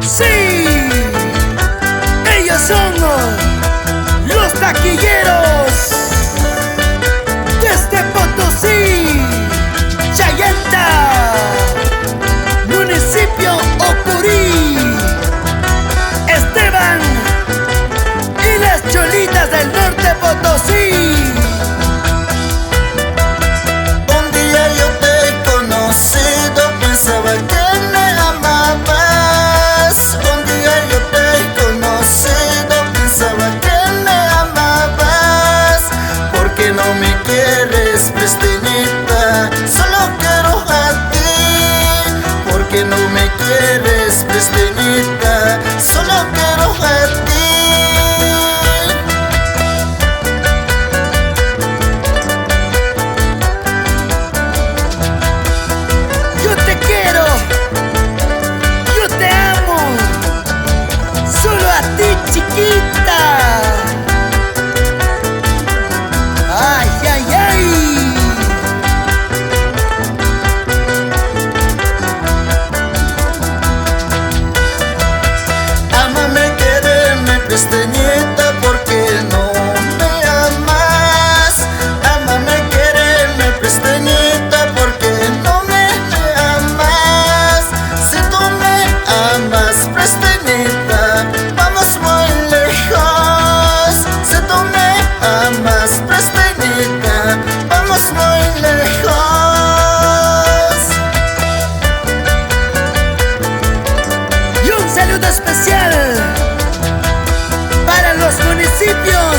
Sí, ellos son los taquilleros desde Potosí, Chayanta, municipio Ocurí, Esteban y las cholitas del norte Potosí. Un día yo te he conocido, pensaba que me amabas. Un día yo te he conocido, pensaba que me amabas. ¿Por qué no me quieres, Pristinita? Solo quiero a ti. ¿Por qué no me quieres, Pristinita? Solo quiero a ti. Yo te quiero, yo te amo, solo a ti, chiquita. Ay, ay, ay. Ámame, quéreme, Pristinita, porque no me amas. Ámame, quéreme, Pristinita, porque no me amas. Si tú me amas, Pristinita, vamos muy lejos. Si tú me amas, Pristinita, vamos muy lejos. Y un saludo especial para los municipios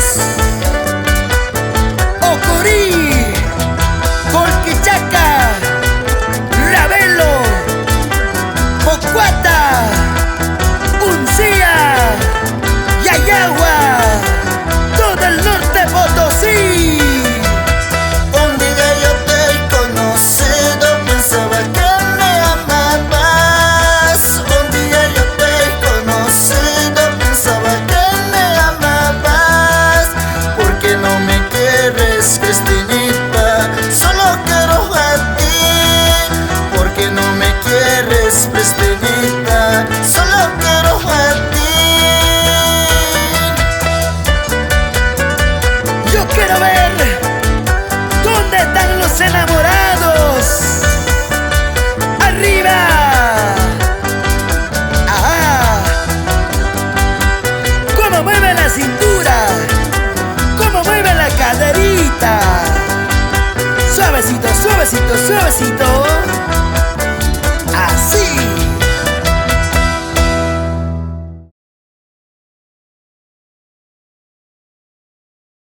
Ocurí, Colquichaca, Ravelo, Pocuata, Uncía, Yayagua, todo el norte Potosí. Un día yo te he conocido, pensaba que me amabas. Un día yo te he conocido, pensaba que me amabas. ¿Por qué no me quieres, Pristinita? Solo quiero a ti. ¿Por qué no me quieres, Pristinita? Solo quiero a ti. Yo quiero ver dónde están los enamorados. ¡Arriba! ¡Ajá! ¿Cómo mueve la cintura? ¿Cómo mueve la caderita? Suavecito, suavecito, suavecito.